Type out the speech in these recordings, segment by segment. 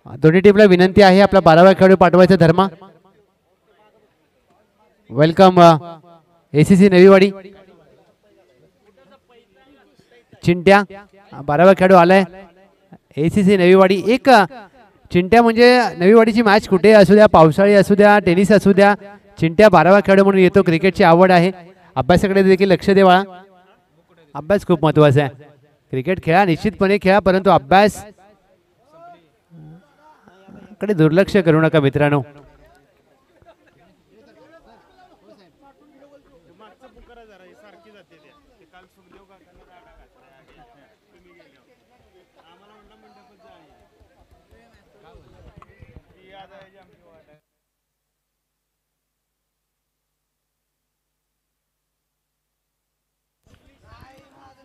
दोन्ही टीमला विनंती आहे आपला 12वा खेळाडू पाठवायचा धर्मा. Welcome ACC Naviwadi. चिंट्या 12वा खेळाडू आलाय एसीसी नवीवाडी. एक चिंट्या म्हणजे नवीवाडीची मॅच कुठे असू द्या, पावसाळी असू द्या, टेनिस असू द्या, चिंट्या 12वा खेळाडू म्हणून येतो. क्रिकेटची आवड आहे, अभ्यासाकडे देखील लक्ष देवा. अभ्यास खूप महत्त्वाचा आहे. क्रिकेट खेळा, निश्चितपणे खेळा, परंतु अभ्यास कडे दुर्लक्ष करू नका मित्रांनो.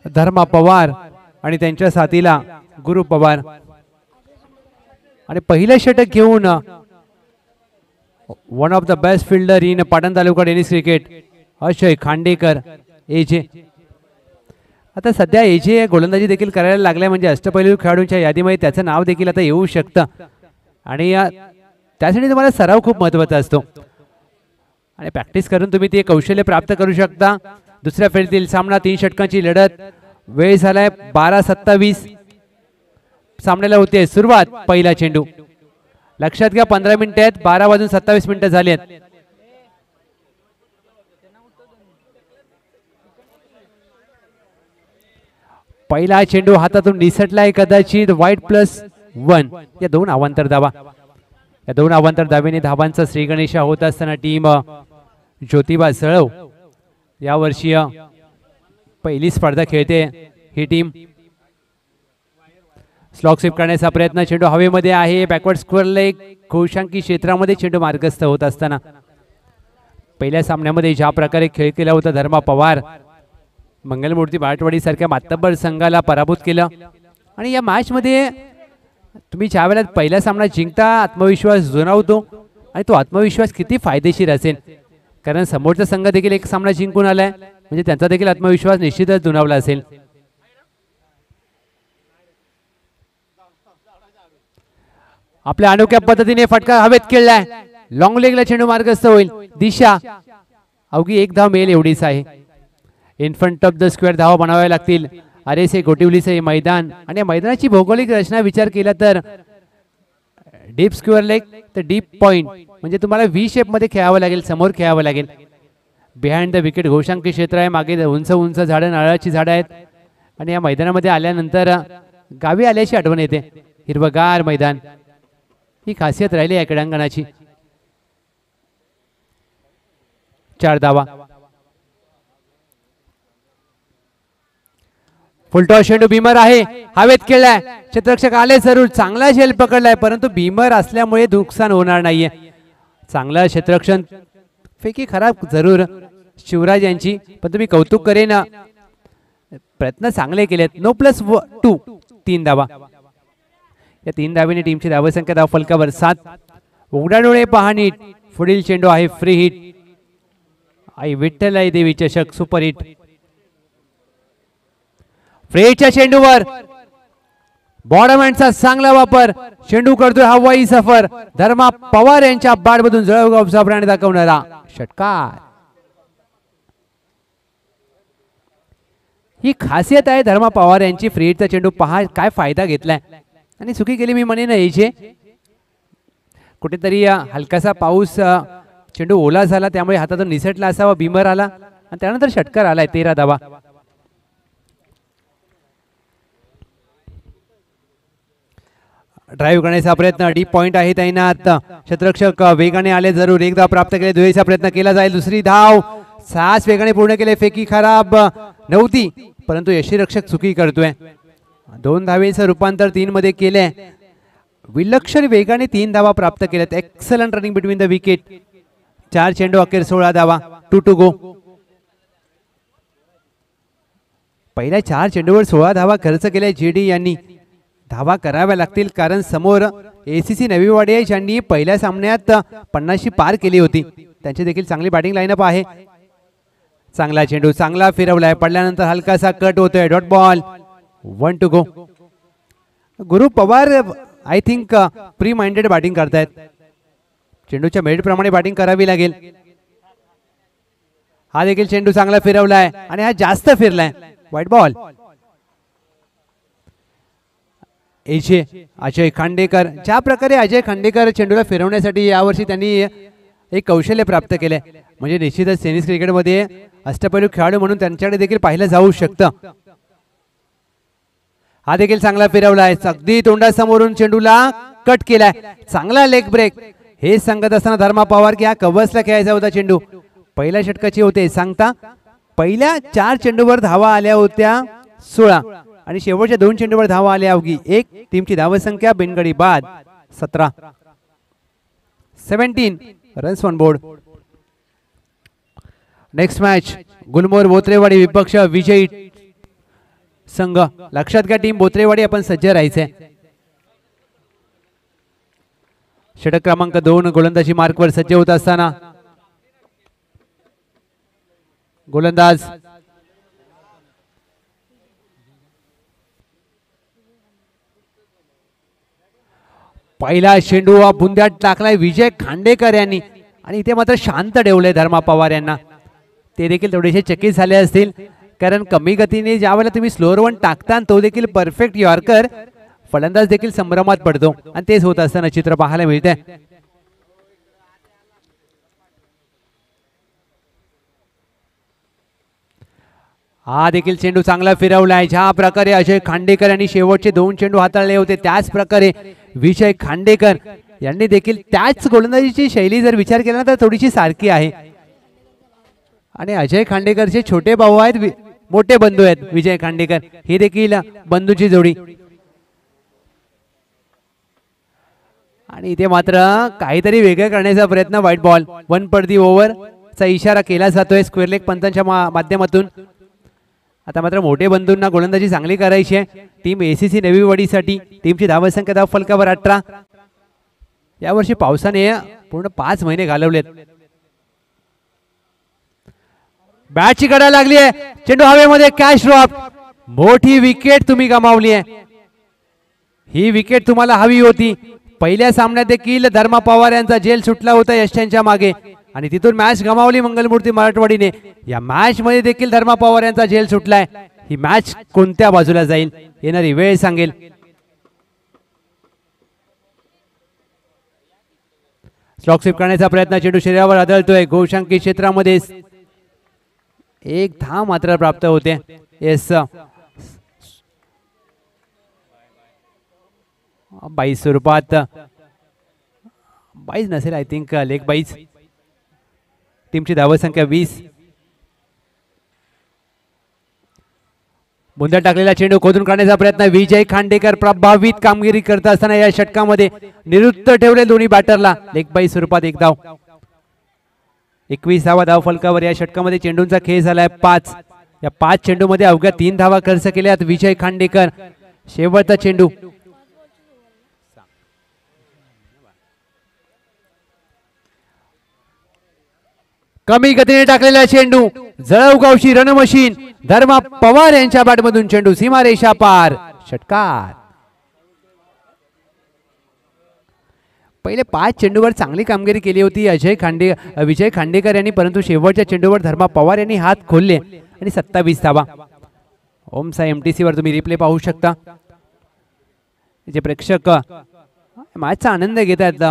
धर्मा पवार आणि त्यांच्या साथीला गुरु पवार. आणि पहिलं षटक घेऊन one of the best fielder in Patan taluka tennis cricket Akshay Khandekar AJ. आता सध्या एजे गोलंदाजी देखील करायला लागलाय, म्हणजे अष्टपैलू खेळाडूंच्या यादीमध्ये त्याचं नाव देखील आता येऊ शकतं. आणि त्यासाठी तुम्हाला सराव खूप महत्त्वाचा असतो आणि प्रॅक्टिस करून तुम्ही ते कौशल्य प्राप्त करू शकता. दुसऱ्या फेरीतील सामना 3 षटकांची लढत. वेळ झालाय 12:27. सामन्याला होते सुरुवात. पहिला चेंडू लक्षात घ्या, 15 मिनिटे आहेत, 12:27 झालेत. पहिला चेंडू हातातून निसटलाय कदाचित. वाईट +1 या 2 अवांतर धावा. या 2 अवांतर धावेने धावांचा श्रीगणेशा होत असताना टीम ज्योतिबा सळव यावर्षी पहिली स्पर्धा खेळते ही टीम. स्लॉग स्वीप करण्याचा प्रयत्न. चेंडू हवेमध्ये आहे. बॅकवर्ड स्क्वेअर लेग घोषांकी क्षेत्रामध्ये चेंडू मार्गस्थ होत असताना पहिल्या सामन्यामध्ये ज्या प्रकारे खेळ केला होता धर्मा पवार, मंगलमूर्ती बाटवाडी सारख्या मातब्बर संघाला पराभूत केलं. आणि या मॅच मध्ये तुम्ही ज्या वेळेला पहिला सामना जिंकता आत्मविश्वास जुनावतो आणि तो आत्मविश्वास किती फायदेशीर असेल, कारण समोरचा संघ देखील एक सामना जिंकून आलाय, म्हणजे त्यांचा देखील आत्मविश्वास निश्चितच जुनावला असेल. आपल्या अनोख्या पद्धतीने फटका हवेत खेळलाय. लॉंग लेगला चेंडू मार्गस्थ होईल. दिशा अवघी 1 धाव मिळेल एवढीच आहे. In front of the square धावा बनाव्या लागतील. आरएसए गोटिवलीचं हे मैदान आणि या मैदानाची भौगोलिक रचना विचार केला तर डीप स्क्वेअर लेग तर डीप पॉइंट, म्हणजे तुम्हाला व्ही शेप मध्ये खेळावं लागेल, समोर खेळावं लागेल. बिहाइंड द विकेट घोषांकी क्षेत्र आहे. मागे उंच उंच झाडं, नारळाची झाडं आहेत. आणि या मैदानामध्ये आल्यानंतर गावी आल्याची आठवण येते. हिरवगार मैदान, ही खासियत राहिली या क्रीडांगणाची. 4 धावा. फुलटॉस चेंडू भीमर आहे, हवेत खेळलाय. क्षेत्ररक्षक आले जरूर, चांगला झेल पकडलाय, परंतु भीमर असल्यामुळे नुकसान होणार नाहीये. चांगला क्षेत्ररक्षण. फेकी खराब जरूर शिवराज यांची, पण तुम्ही कौतुक करेन, प्रयत्न चांगले केलेत. नो +2 3 धावा. या 3 धावेने टीमची धावसंख्या धाव फलकावर 7. उघडा डोळे पहा नीट. पुढील चेंडू आहे फ्री हिट. आई विठ्ठल आई देवी चषक सुपर हिट. फ्रेच्या चेंडूवर बॉडमॅनचा चांगला वापर. चेंडू करतोय हवाई सफर. धर्मा पवार यांच्या बॅटमधून जळगावचा ब्रँड दाखवणारा षटकार. ही खासियत आहे धर्मा पवार यांची. फ्री हिटचा चेंडू पहा काय फायदा घेतलाय आणि चुकी केली मी म्हणेन यायचे. कुठेतरी हलकासा पाऊस, चेंडू ओला झाला, त्यामुळे हातातून निसटला असावा. भीमर आला आणि त्यानंतर षटकार आलाय. 13 धावा. ड्राईव्ह करण्याचा प्रयत्न. डीप पॉइंट आहे तैनात. क्षेत्ररक्षक वेगाने आले जरूर. 1 धाव प्राप्त केले. दुहेरीचा प्रयत्न केला जाईल. दुसरी धाव 6 वेगाने पूर्ण केले. फेकी खराब नव्हती, परंतु यष्टीरक्षक चुकी करतोय. 2 धावेचं रूपांतर 3 मध्ये केलंय. विलक्षण वेगाने 3 धावा प्राप्त केल्यात. Excellent running between the wicket. 4 चेंडू अखेर 16 धावा. 2 टू गो. पहिल्या 4 चेंडूवर 16 धावा खर्च केल्या जेडी यांनी. धावा कराव्या लागतील, कारण समोर एसीसी नवीवाडी ज्यांनी पहिल्या सामन्यात 50शी पार केली होती, त्यांची देखील चांगली बॅटिंग लाईनअप आहे. चांगला चेंडू, चांगला फिरवलाय. पडल्यानंतर हलकासा कट होतोय. Dot ball. 1 to go. Guru Pawar I think pre minded batting करतायत. चेंडूच्या मेरिट प्रमाणे बॅटिंग करावी लागेल. हा देखील चेंडू चांगला फिरवलाय आणि हा जास्त फिरलाय. White ball. अजय खांडेकर. ज्या प्रकारे अजय खांडेकर चेंडूला फिरवण्यासाठी यावर्षी त्यांनी एक कौशल्य प्राप्त केलंय, म्हणजे निश्चितच टेनिस क्रिकेटमध्ये अष्टपैलू खेळाडू म्हणून त्यांच्याकडे देखील पाहिलं जाऊ शकतं. हा देखील चांगला फिरवलाय. अगदी तोंडासमोरून चेंडूला कट केलाय. चांगला लेग ब्रेक. हे सांगत असताना धर्मा पवार की हा कव्हर्सला खेळायचा होता चेंडू. पहिल्या षटकाची होते सांगता. पहिल्या 4 चेंडूवर धावा आल्या होत्या 16 आणि शेवटच्या 2 चेंडूवर धावा आल्या अवघी 1. टीमची धावसंख्या बिनगडी बाद 17. 17 runs on board. Next match गुलमोहर बोत्रेवाडी विपक्ष विजयी संघ. लक्षात घ्या टीम बोत्रेवाडी आपण सज्ज राहायचंय. षटक क्रमांक 2 गोलंदाजी मार्कवर सज्ज होत असताना गोलंदाज पहिला चेंडू हा बुंद्यात टाकलाय विजय खांडेकर यांनी आणि इथे मात्र शांत ठेवले धर्मा पवार यांना. ते देखील थोडेसे चकित झाले असतील, कारण कमी गतीने ज्यावेळेला तुम्ही स्लोअर वन टाकता तो देखील परफेक्ट यॉर्कर, फलंदाज देखील संभ्रमात पडतो आणि तेच होत असताना चित्र पाहायला मिळते. हा देखील चेंडू चांगला फिरवलाय. ज्या प्रकारे अजय खांडेकर यांनी शेवटचे 2 चेंडू हाताळले होते त्याच प्रकारे विजय खांडेकर यांनी देखील त्याच गोलंदाजीची शैली जर विचार केला ना तर थोडीशी सारखी आहे. आणि अजय खांडेकरचे छोटे भाऊ आहेत, मोठे बंधू आहेत विजय खांडेकर. ही देखील बंधूची जोडी. आणि इथे मात्र काहीतरी वेगळं करण्याचा प्रयत्न. White ball. 1 पर दी ओव्हर चा इशारा केला जातोय स्क्वेअर लेग पंचांच्या माध्यमातून. आता मात्र मोठे बंधूंना गोलंदाजी चांगली करायची आहे. टीम एसीसी नवी वाडीसाठी टीमची धावसंख्या धाव फलकावर 18. यावर्षी पावसाने पूर्ण 5 महिने घालवलेत. बॅटची कडा लागली आहे. चेंडू हवेमध्ये कॅच ड्रॉप. मोठी विकेट तुम्ही गमावली आहे. ही विकेट तुम्हाला हवी होती. पहिल्या सामन्यात देखील धर्मा पवार यांचा जेल सुटला होता यशांच्या मागे आणि तिथून मॅच गमावली मंगलमूर्ती मराठवाडीने. या मॅच मध्ये देखील धर्मा पवार यांचा जेल सुटलाय. ही मॅच कोणत्या बाजूला जाईल येणारी वेळ सांगेल. स्ट्रोक स्वीप करण्याचा प्रयत्न. चेंडू शरीरावर आदळतोय. गोशांकी क्षेत्रामध्ये 1 धाव मात्र प्राप्त होते. येस 22 स्वरूपात 22 नसेल आय थिंक लेग 22. टीमची धावसंख्या 20. बुंद्यात टाकलेला चेंडू खोदून काढण्याचा प्रयत्न. विजय खांडेकर प्रभावित कामगिरी करत असताना या षटकामध्ये निरुत्तर ठेवले दोन्ही बॅटरला. लेग 22 स्वरूपात 1 धाव. 21 धाव फलकावर या षटकामध्ये चेंडूंचा खेळ झालाय 5. या 5 चेंडू मध्ये अवघ्या 3 धावा खर्च केल्यात विजय खांडेकर. शेवटचा चेंडू. कमी गतीने टाकलेला चेंडू. जळगावची रणमशीन धर्मा पवार यांच्या बॅटमधून चेंडू सीमारेषा पार. षटकार. पहिले 5 चेंडूवर चांगली कामगिरी केली होती विजय खांडेकर यांनी, परंतु शेवटच्या चेंडूवर धर्मा पवार यांनी हात खोलले आणि 27 धावा. ओमसा एमटीसी वर तुम्ही रिप्ले पाहू शकता. जे प्रेक्षक मॅचचा आनंद घेत आहेत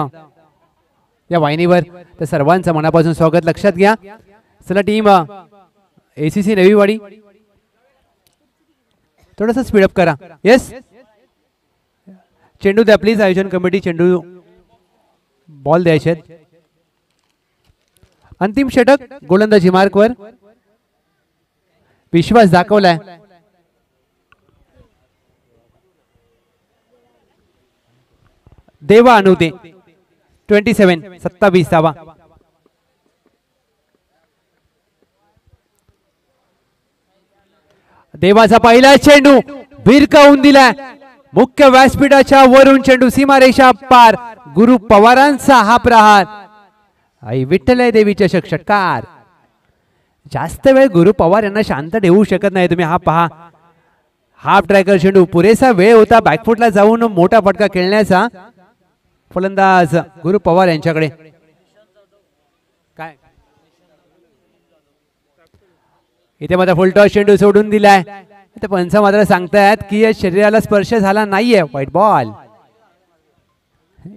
या वाहिनीवर, तर सर्वांचं मनापासून स्वागत. लक्षात घ्या. चला टीम एसीसी नवी वाडी थोडंसं स्पीडअप करा. येस चेंडू द्या प्लीज. आयोजन कमिटी चेंडू बॉल द्यायचे. अंतिम षटक गोलंदाजी मार्कवर. विश्वास दाखवलाय. देवा अनुते 27 27 धावा. देवाचा पहिला चेंडू भिरकावून दिलाय. मुख्य व्यासपीठाच्या वरून चेंडू सीमारेषा पार. गुरु पवारांचा हा प्रहार. आई विठ्ठल देवीच्या हाफ ट्रॅकर चेंडू, पुरेसा वेळ होता बॅकफुटला जाऊन मोठा फटका खेळण्याचा. फलंदाज गुरु पवार यांच्याकडे. काय इथे मात्र फुलटॉस चेंडू सोडून दिलाय. इथे पंच मात्र सांगतायत की या शरीराला स्पर्श झाला नाहीये. White ball.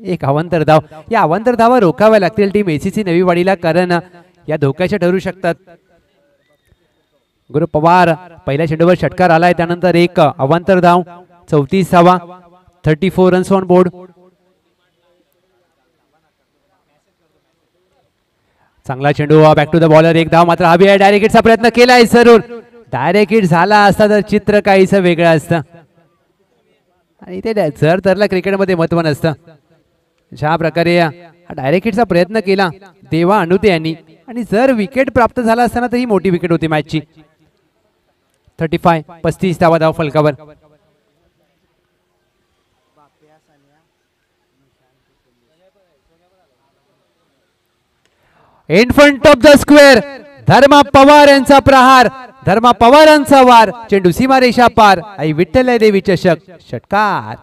एक अवांतर धाव. या अवांतर धावा रोखाव्या लागतील टीम एसीसी नवी वाडीला, कारण या धोक्याच्या ठरू शकतात. गुरु पवार पहिल्या चेंडूवर षटकार आलाय, त्यानंतर एक अवांतर धाव. 34 धावा, 34 रन्स ऑन बोर्ड. चांगला चेंडू, बॅक टू द बॉलर. एक धाव मात्र हवी आहे. डायरेक्ट हिटचा प्रयत्न केलाय जरूर. डायरेक्ट हिट झाला असता तर चित्र काहीसं वेगळं असतं आणि ते जर तरला क्रिकेटमध्ये महत्व नसतं. ज्या प्रकारे डायरेक्ट हिटचा प्रयत्न केला देवा अनुते यांनी, आणि जर विकेट प्राप्त झाला असताना तर ही मोठी विकेट होती मॅचची. 35 धावा धाव फलकावर. In front of the square Dharma Pawar यांचा प्रहार, धर्मा पवारांचा वार. चेंडू सीमारेषा पार. आई विठ्ठल देवी चषक षटकार.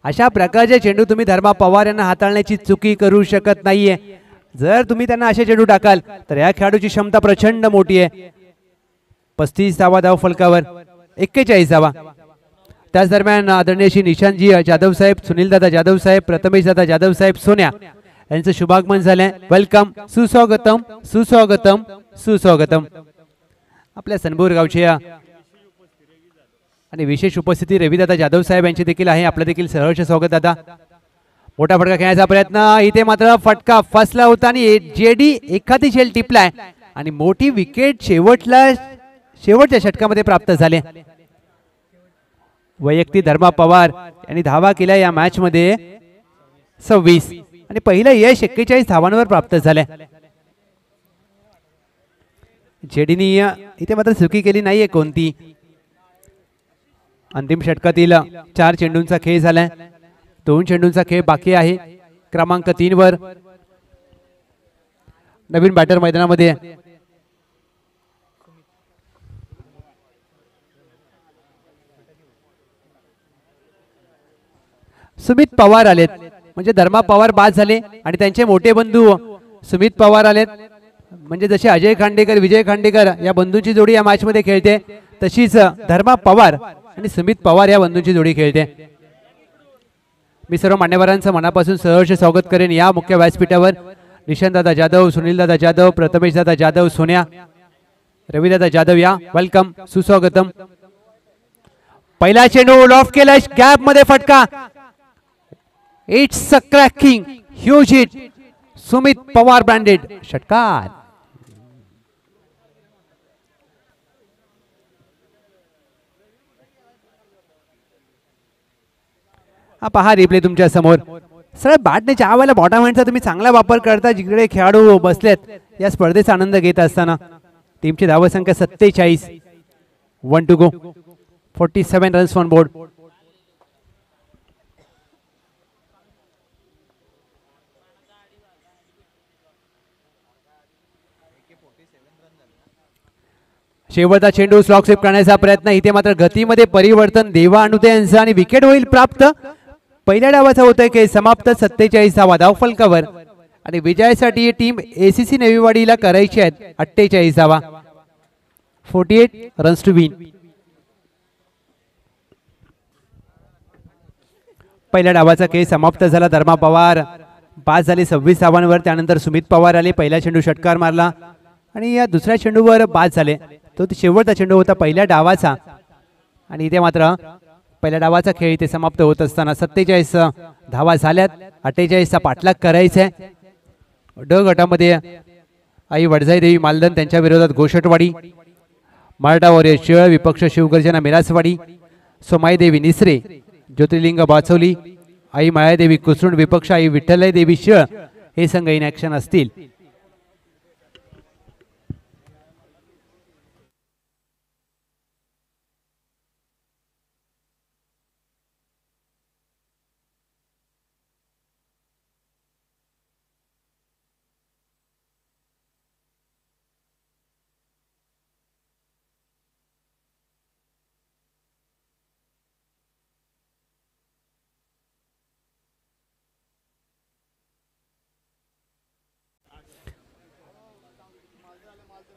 अशा प्रकारचे चेंडू तुम्ही धर्मा पवार यांना हाताळण्याची चुकी करू शकत नाहीये. जर तुम्ही त्यांना असे चेंडू टाकाल तर या खेळाडूची क्षमता प्रचंड मोठी आहे. 35 धावा धाव फलकावर. 41 धावा. त्याच दरम्यान आदरणीय श्री निशांतजी जाधव साहेब, सुनील दादा जाधव साहेब, प्रथमेश दादा जाधव साहेब सोन्या यांचं शुभागमन झालंय. वेलकम, सुस्वागतम, सुस्वागतम, सुस्वागतम. आपल्या सनबूर गावचे आणि विशेष उपस्थिती रविदादा जाधव साहेब यांची देखील आहे. आपलं देखील सहर्ष स्वागत दादा. मोठा फटका खेळण्याचा प्रयत्न, इथे मात्र फटका फसला होता आणि जेडी एखादी झेल टिपलाय आणि मोठी विकेट शेवटच्या षटकामध्ये प्राप्त झाले. वैयक्तिक धर्मा पवार यांनी धावा केल्या या मॅच मध्ये 26 आणि पहिलं यश 41 धावांवर प्राप्त झालंय. जेडीनी इथे मात्र चुकी केली नाहीये कोणती. अंतिम षटकातील 4 चेंडूंचा खेळ झालाय. 2 चेंडूंचा खेळ बाकी आहे. क्रमांक 3 वर नवीन बॅटर मैदानामध्ये सुमित पवार आलेत, म्हणजे धर्मा पवार बाद झाले आणि त्यांचे मोठे बंधू सुमित पवार आलेत. म्हणजे जसे अजय खांडेकर विजय खांडेकर या बंधूंची जोडी या मॅच मध्ये खेळते, तशीच धर्मा पवार आणि सुमित पवार या बंधूंची जोडी खेळते. मी सर्व मान्यवरांचं मनापासून सहर्ष स्वागत करेन या मुख्य व्यासपीठावर. निशांतदादा जाधव, सुनीलदादा जाधव, प्रथमेशदादा जाधव सोन्या, रविदादा जाधव या. वेलकम, सुस्वागतम. पहिला चेंडू लॉफ्ट केला, गॅप मध्ये फटका. It's a cracking huge hit. Sumit Pawar branded षटकार. पहा रिप्ले तुमच्या समोर. सरळ बॅटने ज्या वेळेला बॉटम हँडचा तुम्ही चांगला वापर करता, जिकडे खेळाडू बसलेत या स्पर्धेचा आनंद घेत असताना. टीमची धावसंख्या 47. 1 to go. 47 runs on board. शेवटचा चेंडू स्लॉग स्वीप करण्याचा प्रयत्न. इथे मात्र गतीमध्ये परिवर्तन देवा अनुते यांचा आणि विकेट होईल प्राप्त. पहिल्या डावाचा होतोय की समाप्त. 47 धावा धाव फलकावर आणि विजयासाठी टीम एसीसी नवीवाडीला करायची आहेत 48 धावा. 48 रन्स टू विन. पहिल्या डावाचा खेळ समाप्त झाला. धर्मा पवार बाद झाले 26 धावांवर. त्यानंतर सुमित पवार आले, पहिला चेंडू षटकार मारला आणि या दुसऱ्या चेंडूवर बाद झाले. तो शेवटचा चेंडू होता पहिल्या डावाचा आणि इथे मात्र पहिल्या डावाचा खेळ इथे समाप्त होत असताना 47 धावा झाल्यात. 48चा पाठलाग करायचा आहे. ड गटामध्ये आई वडजाई देवी मालदन त्यांच्या विरोधात गोषटवाडी, मराठा वॉरियर शिळ विपक्ष शिवगर्जना मिरासवाडी, सोमाई देवी निसरे, ज्योतिर्लिंग बाचवली, आई मायादेवी कुसरुण विपक्ष आई विठ्ठलाई देवी शिळ हे संघ इन ऍक्शन असतील.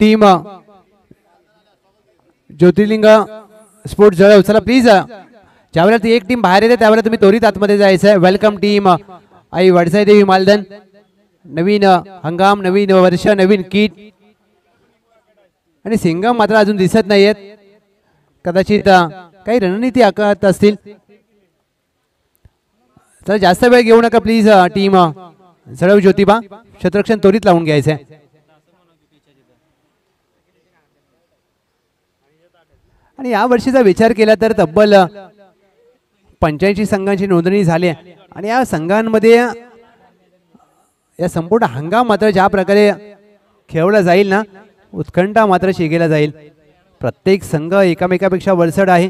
टीम ज्योतिर्लिंग स्पोर्ट्स जळगाव. चला प्लीज, ज्यावेळेला ती एक टीम बाहेर येते त्यावेळेला तुम्ही त्वरित आतमध्ये जायचं आहे. वेलकम टीम आई वडसाई देवी मालधन. नवीन हंगाम, नवीन वर्ष, नवीन किट. आणि सिंगम मात्र अजून दिसत नाहीयेत, कदाचित काही रणनीती आखत असतील. चला जास्त वेळ घेऊ नका प्लीज टीम जळगाव ज्योतिबा. क्षेत्ररक्षण त्वरित लावून घ्यायचंय. आणि या वर्षीचा विचार केला तर तब्बल 85 संघांची नोंदणी झाली आहे. आणि या संघांमध्ये या संपूर्ण हंगाम मात्र ज्या प्रकारे खेळवला जाईल ना, उत्कंठा मात्र शिगेला जाईल. प्रत्येक संघ एकामेकापेक्षा वरचढ आहे.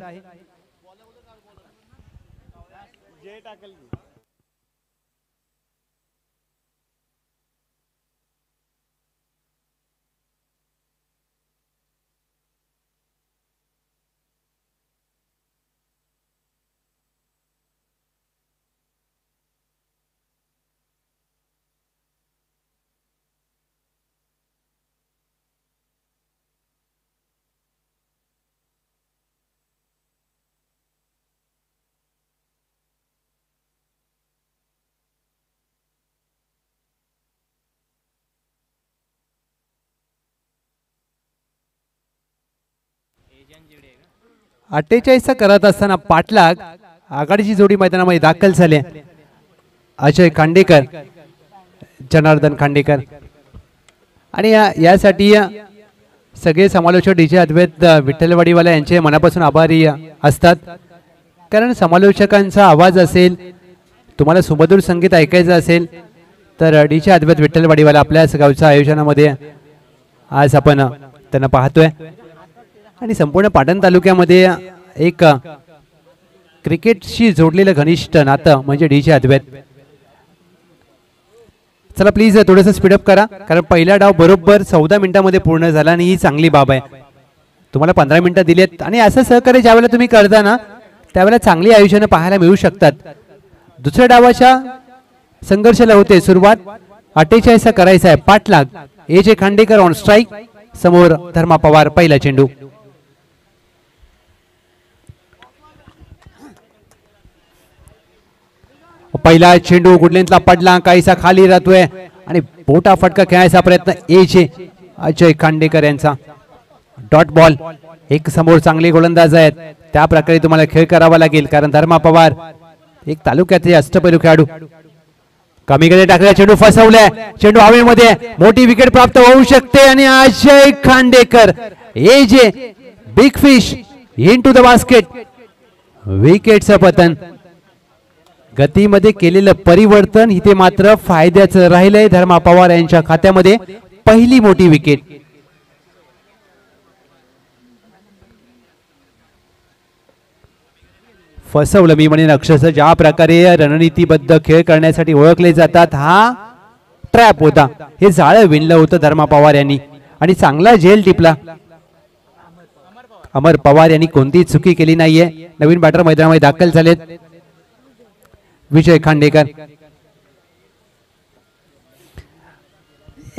अठ्ठेचाळीसचा करत असताना पाटलाग आघाडीची जोडी मैदानामध्ये दाखल झाले. अजय खांडेकर, जनार्दन खांडेकर. आणि यासाठी सगळे समालोचक डीजे अद्वैत विठ्ठलवाडीवाला यांचे मनापासून आभारी असतात. कारण समालोचकांचा आवाज असेल, तुम्हाला सुमधुर संगीत ऐकायचं असेल तर डीजे अद्वैत विठ्ठलवाडीवाला आपल्याच गावच्या आयोजनामध्ये आज आपण त्यांना पाहतोय. आणि संपूर्ण पाटण तालुक्यामध्ये एक क्रिकेटशी जोडलेलं घनिष्ठ नातं म्हणजे डीजे अद्वैत. चला प्लीज थोडंसं स्पीडअप करा, कारण पहिला डाव बरोबर 14 मिनिटांमध्ये पूर्ण झाला आणि ही चांगली बाब आहे. तुम्हाला 15 मिनिटं दिलेत आणि असं सहकार्य ज्यावेळेला तुम्ही करता ना त्यावेळेला चांगली आयोजनं पाहायला मिळू शकतात. दुसऱ्या डावाच्या संघर्षाला होते सुरुवात. 48 करायचा आहे. पाटलाग ए खांडेकर ऑन स्ट्राईक, समोर धर्मा पवार. पहिला चेंडू पहिला चेंडू गुडलेंथला पडला, काहीसा खाली राहतोय आणि मोठा फटका खेळायचा प्रयत्न अजय खांडेकर यांचा. Dot ball. एक समोर चांगले गोलंदाज आहेत, त्या प्रकारे तुम्हाला खेळ करावा लागेल, कारण धर्मा पवार एक तालुक्याचे अष्टपैलू खेळाडू. कमी कडे टाकला चेंडू, फसवलाय. चेंडू हवेमध्ये, मोठी विकेट प्राप्त होऊ शकते आणि Ajay Khandekar big fish into the basket. विकेटचं पतन. गतीमध्ये केलेलं परिवर्तन इथे मात्र फायद्याचं राहिलंय धर्मा पवार यांच्या खात्यामध्ये. पहिली मोठी विकेट. फसवलं मी म्हणेन अक्षरशः. ज्या प्रकारे रणनीतीबद्ध खेळ करण्यासाठी ओळखले जातात, हा ट्रॅप होता. हे जाळं विणलं होतं धर्मा पवार यांनी आणि चांगला झेल टिपला. अमर पवार यांनी कोणतीही चुकी केली नाहीये. नवीन बॅटर मैदानामध्ये दाखल झालेत. विजय खांडेकर.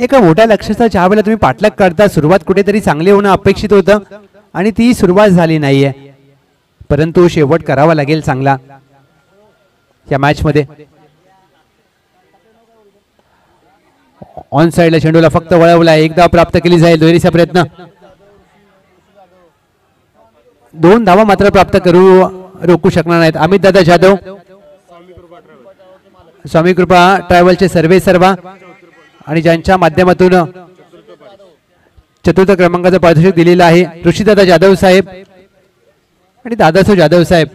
एका मोठ्या लक्ष्याचा ज्या वेळेला तुम्ही पाठलाग करता, सुरुवात कुठेतरी चांगली होणं अपेक्षित होतं आणि ती सुरुवात झाली नाहीये, परंतु शेवट करावा लागेल चांगला या मॅच मध्ये. ऑन साइडला चेंडूला फक्त वळवला. एकदा प्राप्त केली जाईल. दुहेरीचा प्रयत्न. 2 धावा मात्र प्राप्त रोखू शकणार नाहीत. अमित दादा जाधव, स्वामी कृपा ट्रॅव्हलचे सर्वे सर्वा आणि ज्यांच्या माध्यमातून चतुर्थ क्रमांकाचा पारितोषिक दिलेला आहे, ऋषीदादा जाधव साहेब आणि दादासाहेब जाधव साहेब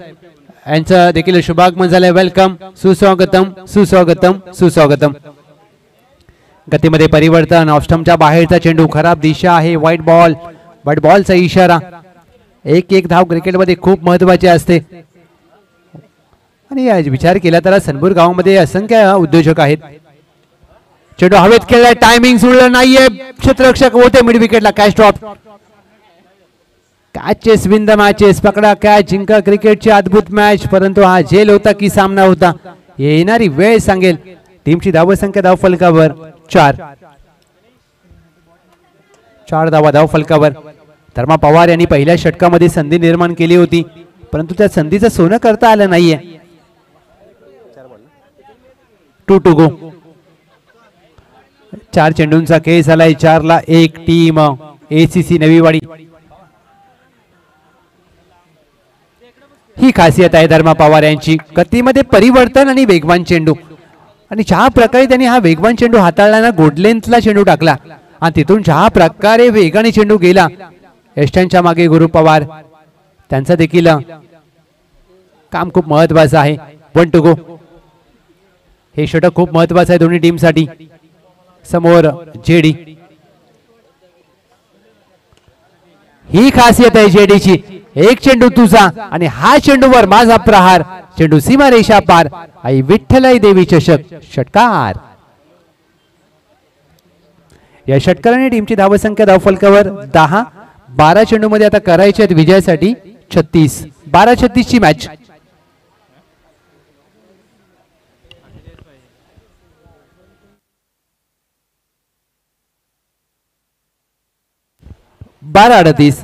यांचं देखील शुभागमन झालंय. वेलकम, सुस्वागतम, सुस्वागतम, सुस्वागतम. गतीमध्ये परिवर्तन. ऑफस्टंपच्या बाहेरचा चेंडू, खराब दिशा आहे. White ball. व्हाईट बॉलचा इशारा. एक धाव क्रिकेटमध्ये खूप महत्वाची असते आणि विचार केला तर सनपूर गावामध्ये असंख्य उद्योजक आहेत. चेंडू हवेत खेळलाय. टायमिंग सोडलं नाहीये. क्षेत्ररक्षक होते मिड विकेटला. Catch drop. Catches win the matches. पकडा कॅच, जिंका क्रिकेटची अद्भुत मॅच. परंतु हा झेल होता की सामना होता येणारी वेळ सांगेल. टीमची धावसंख्या धाव फलकावर 4. 4 धावा धाव फलकावर. धर्मा पवार यांनी पहिल्या षटकामध्ये संधी निर्माण केली होती, परंतु त्या संधीचं सोनं करता आलं नाहीये. 2 to go. 4 चेंडूंचा खेळ झालाय. 4ला 1 टीम ACC नवीवाडी. ही खासियत आहे धर्मा पवार यांची, गतीमध्ये परिवर्तन आणि वेगवान चेंडू. आणि ज्या प्रकारे त्यांनी हा वेगवान चेंडू हाताळला ना, गुड लेंथला चेंडू टाकला आणि तिथून ज्या प्रकारे वेगाने चेंडू गेला. यष्ट्यांच्या मागे गुरु पवार, त्यांचं देखील काम खूप महत्वाचं आहे. 1 to go. हे षटक खूप महत्वाचं आहे दोन्ही टीम साठी. समोर जेडी. ही खासियत आहे जेडीची. एक चेंडू तुझा आणि हा चेंडूवर माझा प्रहार. चेंडू सीमारेषा पार. आई विठ्ठलाई देवी चषक षटकार. या षटकाराने टीमची धावसंख्या धावफलकावर 10. 12 चेंडू मध्ये आता करायचे आहेत विजयासाठी 36. 12-36 ची मॅच. बारा 38.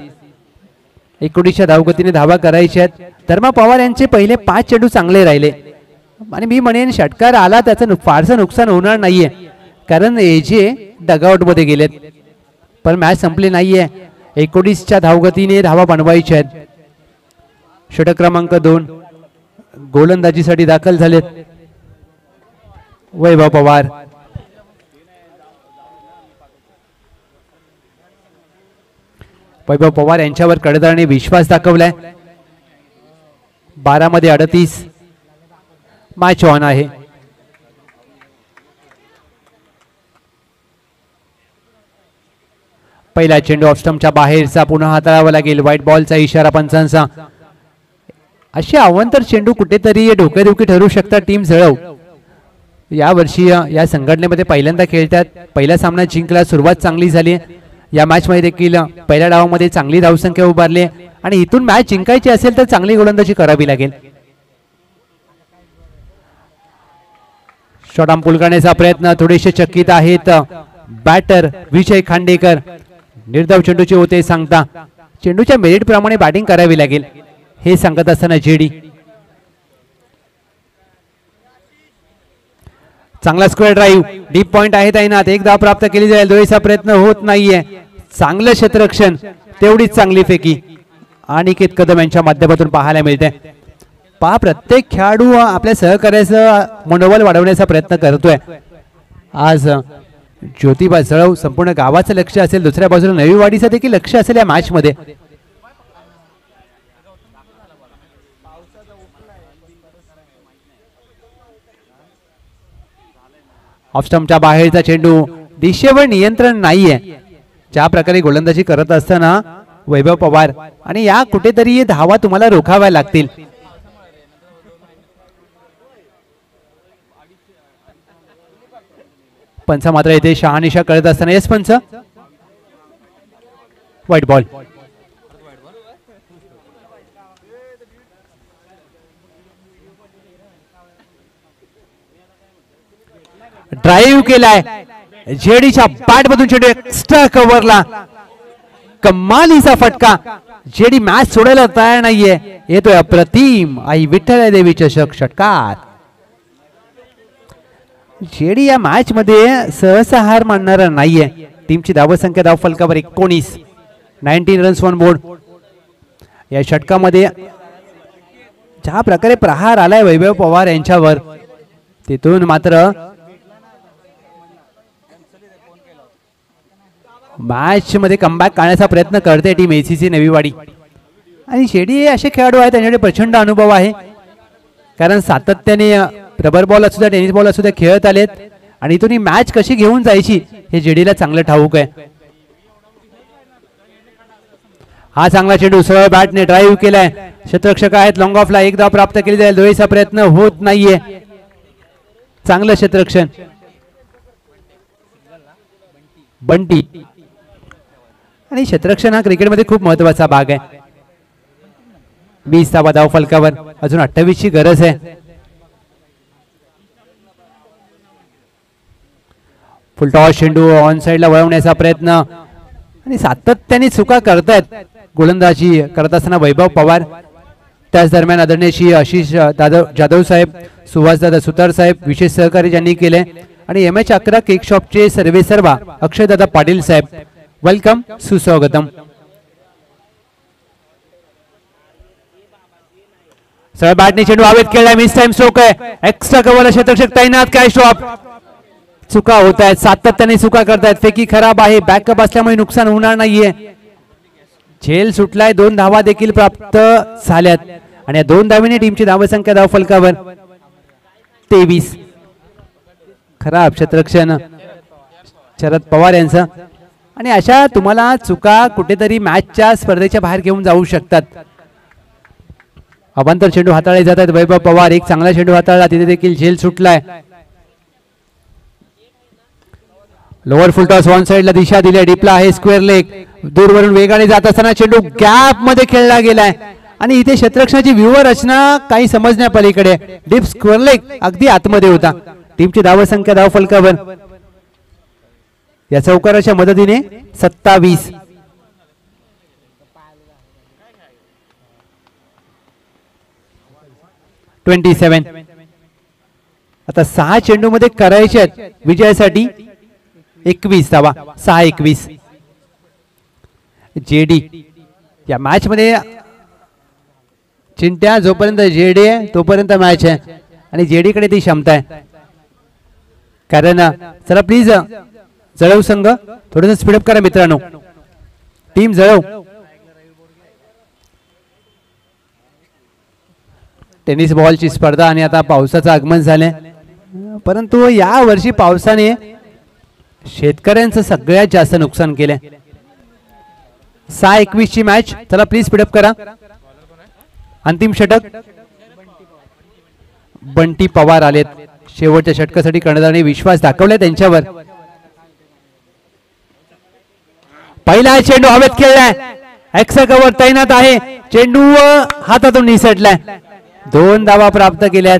19च्या धावगतीने धावा करायच्या आहेत. धर्मा पवार यांचे पहिले 5 चेंडू चांगले राहिले आणि मी म्हणेन षटकार आला त्याचं फारसं नुकसान होणार नाहीये, कारण एजे डगआउट मध्ये गेलेत. पण मॅच संपली नाहीये. 19च्या धावगतीने धावा बनवायच्या आहेत. षटक क्रमांक 2 गोलंदाजीसाठी दाखल झालेत वैभव पवार. वैभव पवार यांच्यावर कर्णधाराने विश्वास दाखवलाय. 12 मध्ये 38. मॅच ऑन आहे. पहिला चेंडू ऑफस्टंपच्या बाहेरचा पुन्हा हाताळावा लागेल. व्हाईट बॉलचा इशारा पंचांचा. अशी अवांतर चेंडू कुठेतरी डोकेदुखी ठरू शकतात टीम जळव. या वर्षी या संघटनेमध्ये पहिल्यांदा खेळतात. पहिला सामना जिंकला. सुरुवात चांगली झाली. या मॅच मध्ये देखील पहिल्या डावामध्ये चांगली धावसंख्या उभारली आणि इथून मॅच जिंकायची असेल तर चांगली गोलंदाजी करावी लागेल. शॉर्टआर्म पुल करण्याचा प्रयत्न. थोडेसे चकित आहेत बॅटर विजय खांडेकर. निर्धाव चेंडूचे होते सांगता. चेंडूच्या मेरिट प्रमाणे बॅटिंग करावी लागेल हे सांगत असताना जेडी. चांगला स्क्वेअर ड्राईव्ह. डीप पॉइंट आहे तैनात. एक धाव प्राप्त केली जाईल. दोन्हीचा प्रयत्न होत नाहीये. चांगलं क्षेत्ररक्षण. तेवढीच चांगली फेकी अनिकेत कदम यांच्या माध्यमातून पाहायला मिळते. पहा, प्रत्येक खेळाडू आपल्या सहकार्याचं मनोबल वाढवण्याचा प्रयत्न करतोय. आज ज्योतिबा जळव संपूर्ण गावाचं लक्ष असेल. दुसऱ्या बाजूला नवीवाडीचं देखील लक्ष असेल या मॅच मध्ये. ऑफस्टंपच्या बाहेरचा चेंडू. दिशेवर नियंत्रण नाहीये. ज्या प्रकारे गोलंदाजी करत असताना वैभव पवार आणि या कुठेतरी धावा तुम्हाला रोखाव्या लागतील. पंच मात्र इथे शहानिशा करत असताना येस पंच. White ball. ड्राईव्ह केलाय. जेडीच्या बॅट मधून चेंडू एक्स्ट्रा कव्हरला. कमालीचा फटका. जेडी मॅच सोडायला तयार नाहीये. येतोय अप्रतिम आई विठ्ठल देवी चषक षटकार. जेडी या मॅच मध्ये सहसा हार मानणारा नाहीये. टीमची धावसंख्या धावफलकावर 19. 19 रन्स ऑन बोर्ड. या षटकामध्ये ज्या प्रकारे प्रहार आलाय वैभव पवार यांच्यावर, तिथून मात्र मॅच मध्ये कमबॅक करण्याचा प्रयत्न करते टीम ACC नवीवाडी. आणि शेडी असे खेळाडू आहेत त्यांच्याकडे प्रचंड अनुभव आहे, कारण सातत्याने रबर बॉल असू द्या टेनिस बॉल असू द्या खेळत आलेत आणि इथून ही मॅच कशी घेऊन जायची हे जेडीला चांगलं ठाऊक आहे. हा चांगला चेंडू सरळ बॅटने ड्राईव्ह केलाय. क्षेत्ररक्षक आहेत लॉंग ऑफला. एक धाव प्राप्त केली जाईल. दोन्हीचा प्रयत्न होत नाहीये. चांगलं क्षेत्ररक्षण. बंटी. आणि क्षेत्ररक्षण हा क्रिकेटमध्ये खूप महत्वाचा भाग आहे. 20 धावा धाव फलकावर. अजून 28 ची गरज आहे. फुलटॉस चेंडू ऑन साइडला वळवण्याचा प्रयत्न. आणि सातत्याने चुका करतायत गोलंदाजी करत असताना वैभव पवार. त्याच दरम्यान आदरणीय श्री आशिष जाधव साहेब, सुभाषदादा सुतार साहेब विशेष सहकारी ज्यांनी केले आणि MH11 केक शॉपचे सर्वे सर्वा अक्षयदादा पाटील साहेब, वेलकम, सुस्वागतम. सरळ बॅटने चेंडू हवेत खेळलाय, मिस टाइम स्ट्रोक आहे, एक्स्ट्रा कव्हरला क्षेत्ररक्षक तैनात, कॅच ड्रॉप. चुका होत आहेत, सातत्याने चुका करतायत, फेकी खराब आहे, बॅकअप असल्यामुळे नुकसान होणार नाहीये. झेल सुटलाय, 2 धावा देखील प्राप्त झाल्यात आणि या 2 धावीने टीमची धावसंख्या धावफलकावर 23. खराब क्षेत्ररक्षण शरद पवार यांचं आणि अशा तुम्हाला चुका कुठेतरी मॅचच्या स्पर्धेच्या बाहेर घेऊन जाऊ शकतात. अवांतर चेंडू हाताळले जातात, वैभव पवार एक चांगला चेंडू हाताळला, तिथे देखील झेल सुटलाय. लोअर फुल टॉस वन साइडला दिशा दिली, डिपला आहे स्क्वेअर लेग, दूरवरून वेगाने जात असताना चेंडू गॅप मध्ये खेळला गेलाय आणि इथे क्षेत्ररक्षणाची व्यूह रचना काही समजण्या पलीकडे, डीप स्क्वेअर लेग अगदी आतमध्ये होता. टीमची धावसंख्या धावफलकावर या चौकाराच्या मदतीने 27. आता 6 चेंडू मध्ये करायचे आहेत विजयासाठी 21 धावा, 6-21. जेडी या मॅच मध्ये चिंट्या जोपर्यंत जेडी आहे तोपर्यंत मॅच आहे आणि जेडी कडे ती क्षमता आहे. कारण चला प्लीज जळव संघ थोडंसं स्पीडअप करा मित्रांनो, टीम जळव. टेनिस बॉलची स्पर्धा आणि आता पावसाचं आगमन झालंय, परंतु या वर्षी पावसाने शेतकऱ्यांचं सगळ्यात जास्त नुकसान केलंय. 6-21 ची मॅच, चला प्लीज स्पीडअप करा. अंतिम षटक बंटी पवार आलेत, शेवटच्या षटकासाठी कर्णधाराने विश्वास दाखवलाय त्यांच्यावर. पहिला चेंडू हवेत खेळलाय, एक्स्ट्रा कव्हर तैनात आहे, चेंडू हातातून निसटलाय, 2 धावा प्राप्त केल्यात.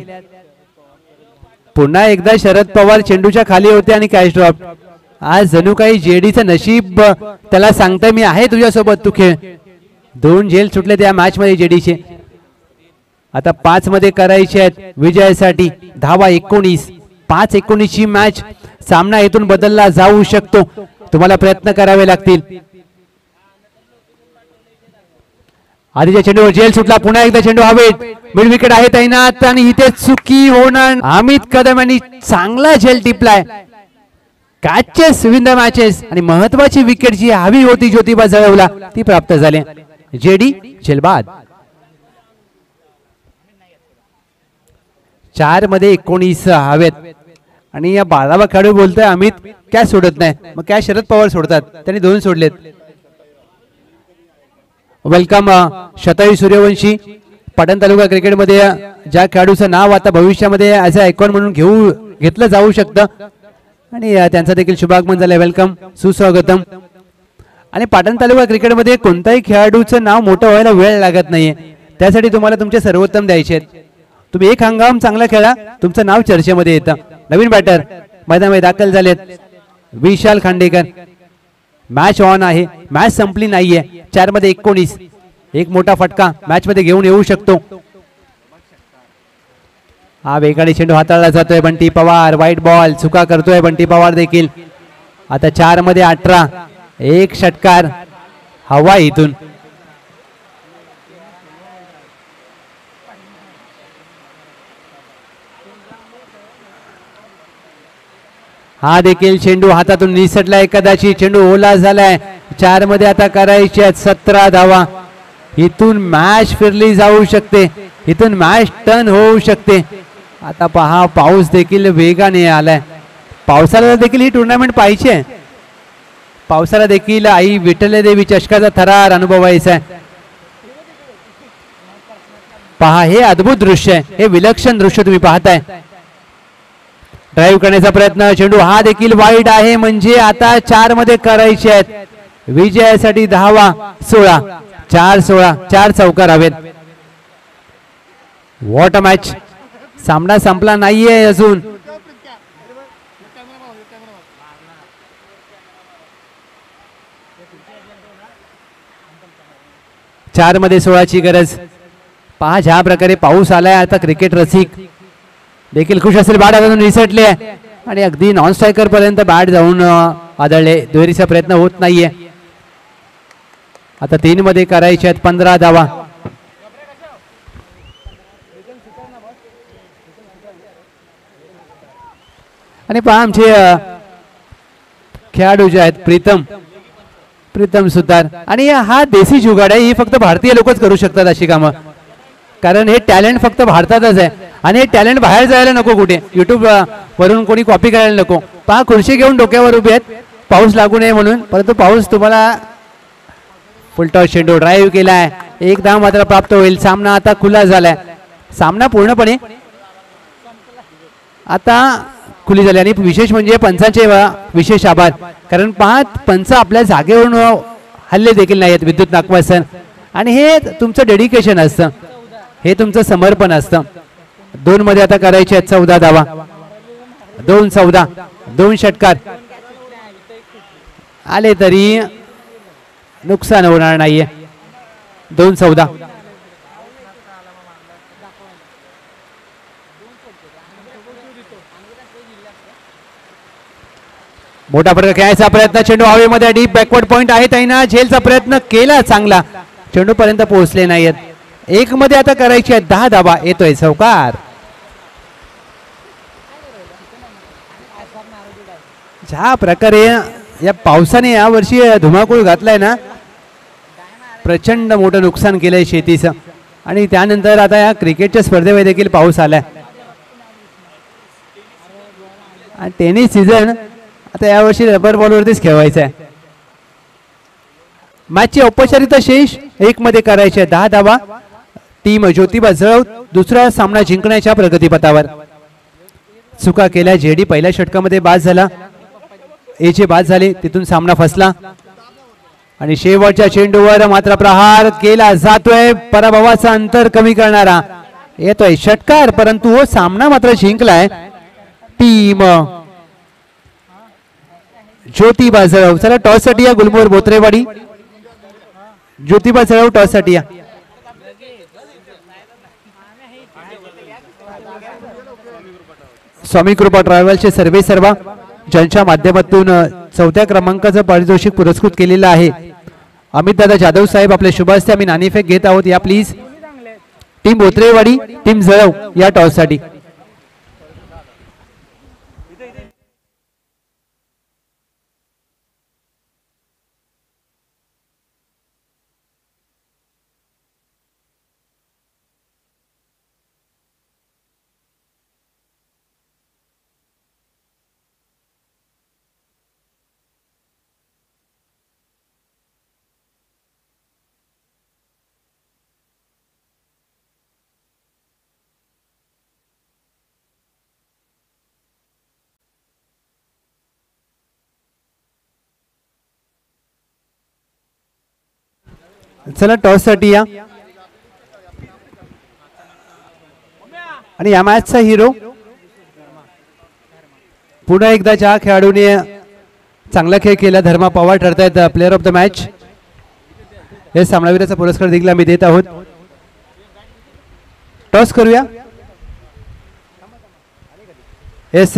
पुन्हा एकदा शरद पवार चेंडूच्या खाली होते आणि कॅच ड्रॉप. आज जणू काही जेडीचं नशीब त्याला सांगताय मी आहे तुझ्यासोबत, तू खेळ. 2 झेल सुटले त्या मॅच मध्ये जेडीचे. आता 5 मध्ये करायचे आहेत विजयासाठी धावा 19. 5-19 ची मॅच, सामना येथून बदलला जाऊ शकतो, तुम्हाला प्रयत्न करावे लागतील. आधीच्या चेंडूवर झेल सुटला, पुन्हा एकदा चेंडू हवेत, मिड विकेट आहे तैनात आणि इथे चुकी होणार. अमित कदम यांनी चांगला झेल टिपलाय. कॅचेस विन द मॅचेस आणि महत्वाची विकेट जी हवी होती ज्योतिबा जळवला ती प्राप्त झाली. जेडी झेलबाद. 4 मध्ये 19 हवेत आणि या 12वा खेळाडू बोलतोय अमित कॅच सोडत नाही, मग कॅच शरद पवार सोडतात, त्यांनी 2 सोडलेत. वेलकम शतायू सूर्यवंशी. पाटण तालुका क्रिकेटमध्ये ज्या खेळाडूचं नाव आता भविष्यामध्ये ॲज अ आयकॉन म्हणून घेतलं जाऊ शकतं आणि त्यांचा देखील शुभागमन झालंय, वेलकम, सुस्वागतम. आणि पाटण तालुका क्रिकेटमध्ये कोणत्याही खेळाडूचं नाव मोठं व्हायला वेळ लागत नाहीये, त्यासाठी तुम्हाला तुमचे सर्वोत्तम द्यायचे आहेत. तुम्ही एक हंगाम चांगला खेळा, तुमचं नाव चर्चेमध्ये येतं. नवीन बॅटर मैदानामध्ये दाखल झालेत विशाल खांडेकर. मॅच ऑन आहे, मॅच संपली नाहीये. 4 मध्ये 19, एक मोठा फटका मॅच मध्ये घेऊन येऊ शकतो. हा वेगाने चेंडू हाताळला जातोय बंटी पवार, व्हाईट बॉल, चुका करतोय बंटी पवार देखील. आता 4 मध्ये 18, एक षटकार हवा इथून. हा देखील चेंडू हातातून निसटलाय, कदाचित चेंडू ओला झालाय. 4 मध्ये आता करायचे 17 धावा. इथून मॅच फिरली जाऊ शकते, इथून मॅच टर्न होऊ शकते. आता पहा पाऊस देखील वेगाने आलाय. पावसाला देखील ही टुर्नामेंट पाहिजे, पावसाला देखील आई विठ्ठलदेवी चषकाचा थरार अनुभवायचा आहे. पहा हे अद्भुत दृश्य आहे, हे विलक्षण दृश्य तुम्ही पाहताय. ड्राईव्ह करण्याचा प्रयत्न, चेंडू हा देखील वाईड आहे, म्हणजे आता 4 मध्ये करायचे आहेत विजयासाठी धावा 16. 4-16, 4 चौकार हवेत. What a match. सामना संपला नाहीये अजून. 4 मध्ये 16ची गरज. पहा ज्या प्रकारे पाऊस आलाय आता क्रिकेट रसिक देखील खुश असेल. बॅट अजून निसटली आहे आणि अगदी नॉन स्ट्रायकर पर्यंत बॅट जाऊन आदळले. दुहेरीचा प्रयत्न होत नाहीये. आता 3 मध्ये करायचे आहेत 15 धावा. आणि पहा आमचे खेळाडू जे आहेत प्रीतम सुतार. आणि हा देसी जुगाड आहे. ही फक्त भारतीय लोकच करू शकतात अशी कामं. कारण हे टॅलेंट फक्त भारतातच आहे आणि हे टॅलेंट बाहेर जायला नको कुठे. युट्यूब वरून कोणी कॉपी करायला नको. पहा खुर्ची घेऊन डोक्यावर उभे आहेत पाऊस लागू नये म्हणून. परंतु पाऊस तुम्हाला फुलटॉस चेंडू ड्राईव्ह केलाय. 1 धाव मात्र प्राप्त होईल. सामना आता खुला झालाय. सामना पूर्णपणे आता खुली झाली. आणि विशेष म्हणजे पंचांचे विशेष आभार. कारण पहा पंच आपल्या जागेवरून हल्ले देखील नाही आहेत. विद्युत नागवासन. आणि हे तुमचं डेडिकेशन असतं. हे तुमचं समर्पण असतं. 2 मध्ये आता करायचे आहेत 14 धावा. 2-14 2 षटकार आले तरी नुकसान होणार नाहीये. 2-14. मोठा फरक खेळायचा प्रयत्न. चेंडू हवेमध्ये डीप बॅकवर्ड पॉइंट आहे. त्यानं झेलचा प्रयत्न केला चांगला. चेंडू पर्यंत पोहोचले नाहीत. 1 मध्ये आता करायची आहे 10 धावा. येतोय चौकार. ज्या प्रकारे या पावसाने या वर्षी धुमाकूळ घातलाय ना, प्रचंड मोठं नुकसान केलंय शेतीचं. आणि त्यानंतर आता या क्रिकेटच्या स्पर्धेमध्ये देखील पाऊस आलाय. आणि टेनिस सीझन आता यावर्षी रबर बॉलवरतीच खेळवायचा आहे. मॅचची औपचारिकता शेष. 1 मध्ये करायचे 10 धावा. टीम ज्योतिबा जळव दुसरा सामना जिंकण्याच्या प्रगतीपथावर. चुका केल्या. जेडी पहिल्या षटकामध्ये बाद झाला. एचे बाद झाले. तिथून सामना फसला. आणि शेवटच्या चेंडूवर मात्र प्रहार केला जातोय. पराभवाचं अंतर कमी करणारा येतोय षटकार. परंतु हो सामना मात्र जिंकलाय टीम ज्योतिबा जळव. चला टॉस साठी या गुलमोहर बोत्रेवाडी. ज्योतिबा जळव टॉस साठी या. स्वामी कृपा ट्रॅव्हल्सचे सर्वे सर्वा ज्यांच्या माध्यमातून 4थ्या क्रमांकाचं पारितोषिक पुरस्कृत केलेलं आहे. अमित दादा जाधव साहेब आपल्या शुभ हस्ते आम्ही नाणेफेक घेत आहोत. या प्लीज. टीम बोत्रेवाडी टीम जळव या टॉस साठी. चला टॉस साठी या. आणि या मॅचचा हिरो पुन्हा एकदा ज्या खेळाडूने चांगला खेळ केला धर्मा पवार ठरतायत प्लेअर ऑफ द मॅच. हे सामनावीराचा पुरस्कार देखील आम्ही देत आहोत. टॉस करूया. येस